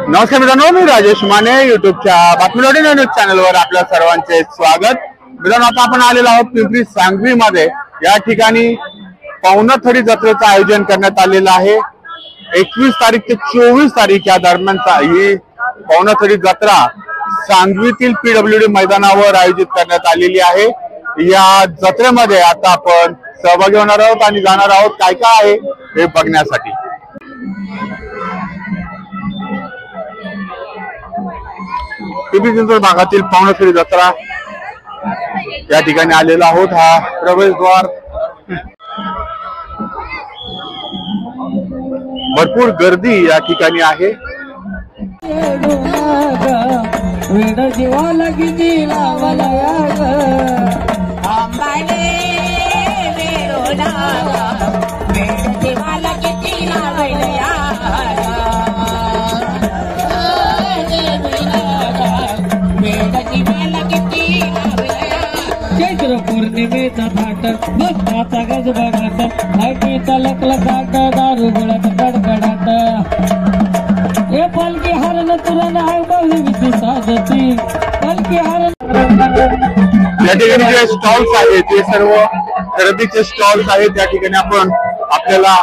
नमस्कार मित्रांनो, मी राजेश माने युट्यूबच्या बातमीलोडी न्यूज चॅनलवर आपल्या सर्वांचे स्वागत। मित्रांनो, आता आपण आलेलो आहोत पिंपरी सांगवी मध्ये। या ठिकाणी पवनाथडी जत्रेचं आयोजन करण्यात आलेलं आहे। 21 तारीख ते 24 तारीख या दरम्यानचा ही पवनाथडी जत्रा सांगवीतील पीडब्ल्यूडी मैदानावर आयोजित करण्यात आलेली आहे। या जत्रेमध्ये आता आपण सहभागी होणार आहोत आणि जाणार आहोत काय काय आहे हे बघण्यासाठी। पिंपरी चिंचवड भागातील पवनाथडी जत्रा या ठिकाणी आलेला आहोत। हा प्रवेशद्वार, भरपूर गर्दी या ठिकाणी आहे। पौर्णिमेचा थाट बसनाचा गज बघाट लाईटीचा लकलकाट दारू गोळ्याचा कडकडाट हे पालखी हरण तुला नाही बघली साजती पालखी हरण। या ठिकाणी जे स्टॉल्स आहेत ते सर्व खरेदीचे स्टॉल्स आहेत। त्या ठिकाणी आपण आपल्याला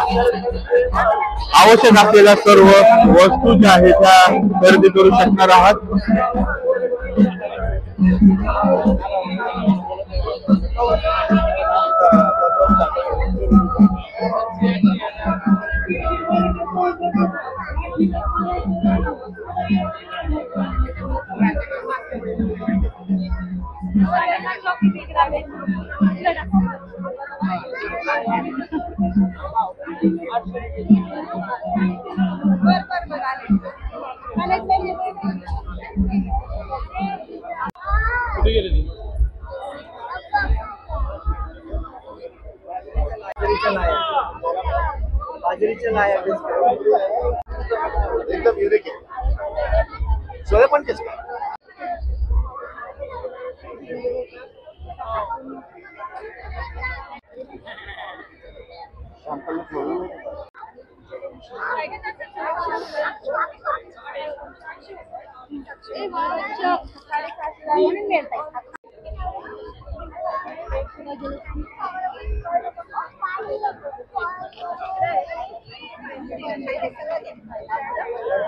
आवश्यक असलेल्या सर्व वस्तू ज्या आहेत त्या खरेदी करू शकणार आहात। बाजरीच्या लाया एकदम युनिक आहे। सोळे पण केस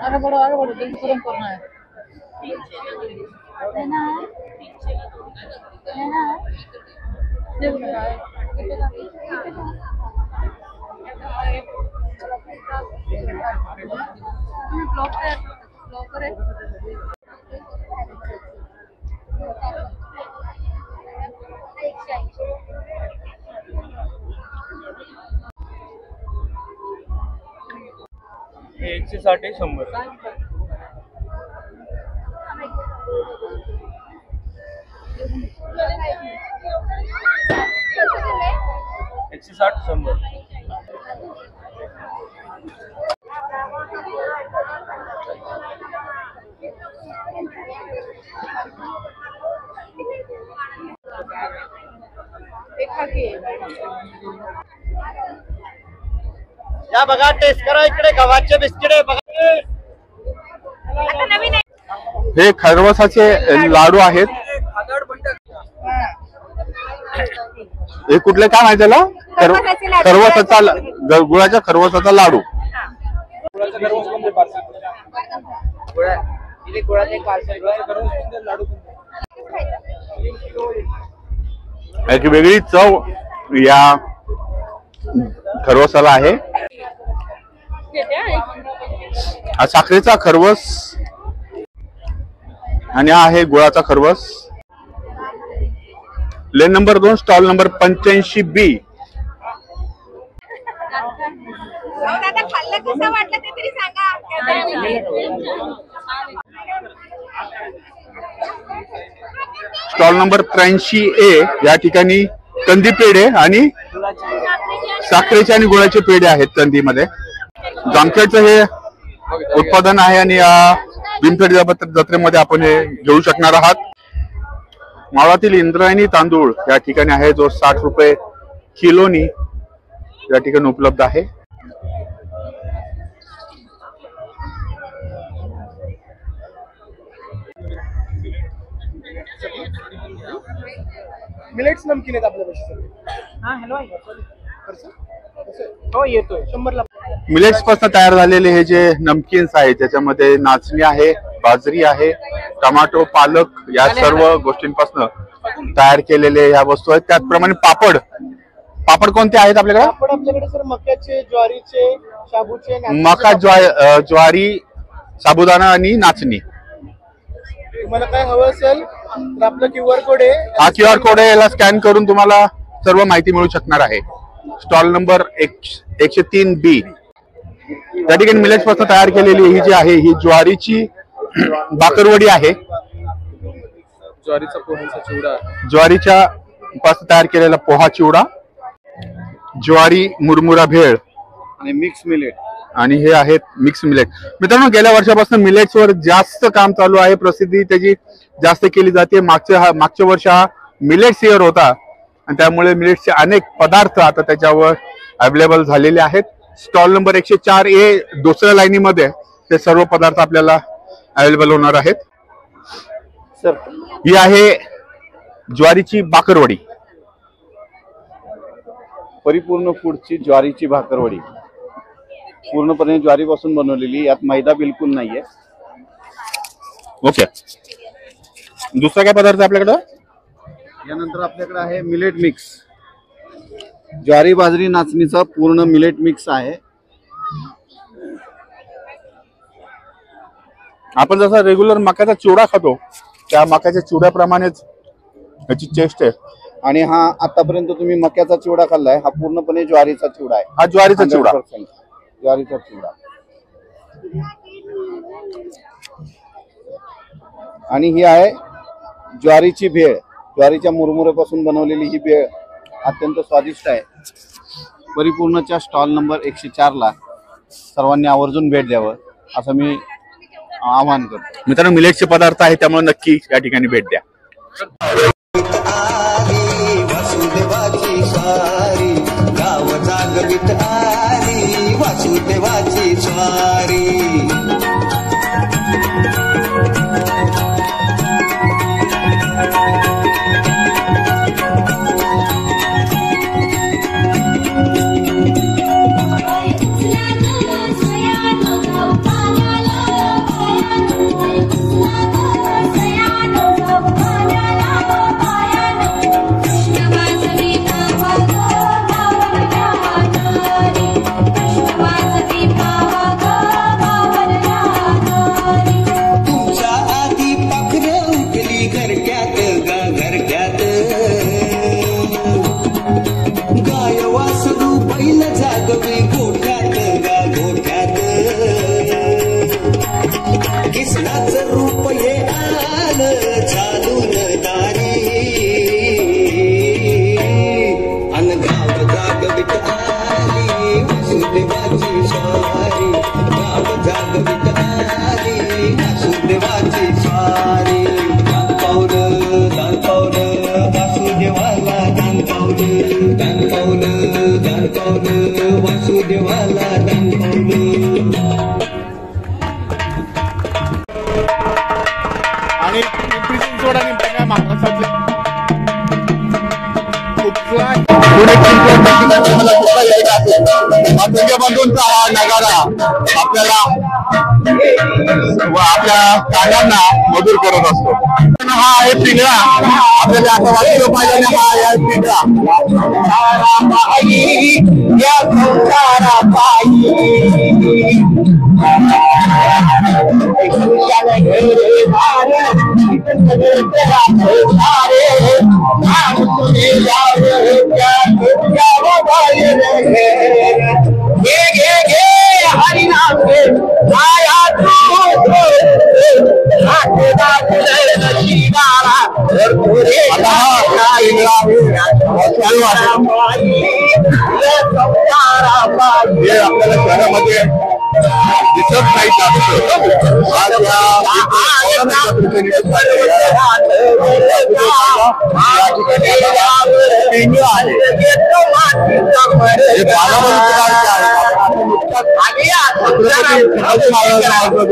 आगे बढ़ो दिल तुरंत करना है ना ब्लॉकर है। हे 160 आहे 100 160 100 या बघा, टेस्ट करा इकडे गव्हाचे बिस्किट आहे बघा। हे खरवसाचे लाडू आहेत। हे कुठले काय माहिती त्याला? खरवसाचा गुळाच्या खरवसाचा लाडू। एक वेगळी चव या खरवसाला आहे। हा साखरेचा खरवस आणि हा आहे गुळाचा खरवस। Lane number 2 stall number 85B। Stall number 83A या ठिकाणी कंदी पेढे आणि साखरेचे आणि गुळाचे पेढे आहेत कंदीमध्ये। जामखेडचं हे उत्पादन आहे आणि या भीमथडी जत्रेमध्ये आपण हे घेऊ शकणार आहात। मावळातील इंद्रायणी तांदूळ या ठिकाणी आहे, जो 60 रुपये किलोनी या ठिकाणी उपलब्ध आहे। मिलेट्स नमकीन आहेत आपल्यापाशी सगळे. हा हॅलो हो येतोय 100ला. मिलेट्स पासून तयार झालेले हे जे नमकीन्स आहेत त्याच्यामध्ये नाचणी आहे, बाजरी आहे, टमाटो, पालक या सर्व गोष्टींपासून तयार केलेले ह्या वस्तू आहेत. त्याचप्रमाणे पापड कोणते आहेत आपल्याकडे? पापड आपल्याकडे सर मक्याचे, ज्वारीचे, शाबूचे, मका, ज्वारी, साबुदाणा आणि नाचणी. तुम्हाला काय हवं असेल तर आपलं QR कोड आहे. हा QR कोड आहे, याला स्कॅन करून तुम्हाला सर्व माहिती मिळू शकणार आहे. Stall number 103B. त्या ठिकाणी मिलेट्स पासून तयार केलेली ही जी आहे ही ज्वारीची बाकरवडी आहे. ज्वारीचा पोह्यांचा चिवडा, ज्वारीच्या पासून तयार केलेला पोहा चिवडा, ज्वारी मुरमुरा भेळ आणि मिक्स मिलेट. आणि हे आहेत मिक्स मिलेट. मित्रांनो, गेल्या वर्षापासून मिलेट्सवर जास्त काम चालू आहे. प्रसिद्धी त्याची जास्त केली जाते. मागच्या वर्ष हा मिलेट्स इयर होता आणि त्यामुळे मिलेट्सचे अनेक पदार्थ आता त्याच्यावर अवेलेबल झालेले आहेत. स्टॉल नंबर 104A दुसऱ्या लाईनीमध्ये ते सर्व पदार्थ आपल्याला अवेलेबल होणार आहेत. सर ही आहे ज्वारीची बाकरवडी. परिपूर्ण फूडची ज्वारीची भाकरवडी, पूर्णपणे ज्वारीपासून बनवलेली, यात मैदा बिलकुल नाहीये. ओके. दुसरा काय पदार्थ आपल्याकडं? यानंतर आपल्याकडे आहे मिलेट मिक्स. ज्वारी, बाजरी, नाचणीचा पूर्ण मिलेट मिक्स आहे. आपण जसा रेग्युलर मक्याचा चिवडा खातो त्या मक्याच्या चिवड्याप्रमाणेच याची टेस्ट आहे. आणि हा आतापर्यंत तुम्ही मक्याचा चिवडा खाल्लाय, हा पूर्णपणे ज्वारीचा चिवडा आहे. हा ज्वारीचा चिवडा, 100% ज्वारीचा चिवडा. आणि ही आहे ज्वारीची भेळ. ज्वारीच्या मुरमुऱ्यापासून बनवलेली ही भेळ अत्यंत स्वादिष्ट आहे. परिपूर्णच्या स्टॉल नंबर 104ला सर्वांनी आवर्जून भेट द्यावं असं मी आवाहन करतो. मित्रांनो, मिलेटचे पदार्थ आहेत त्यामुळे नक्की या ठिकाणी भेट द्या. वासुदेवाची स्वारी, गाव जागवित आली वासुदेवाची स्वारी. वासुदेवाला दान पावलं. आणि पिंपरी चिंचवड आणि पुणे महाराष्ट्रातले बंधूंचा हा नगारा आपल्याला व आपल्या कानांना मधुर करत असतो. हा आहे पिंगळा. आपल्याला आता वाटलं पाहिजे हा आहे पिंगळा. आपल्याला शहरामध्ये दिसत नाही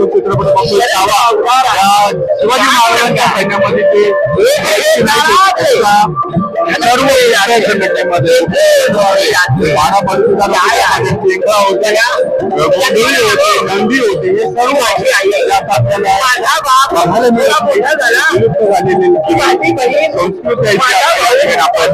चित्रपट शिवाजी महाराजांच्या सैन्यामध्ये सर्व या संघटनेमध्ये बारा शेंगा होत्या, गोंधळी होती, नंदी होती, हे सर्व यात आपल्याला बघायला मिळत नाही. विलुप्त झालेली संस्कृती आहे आपण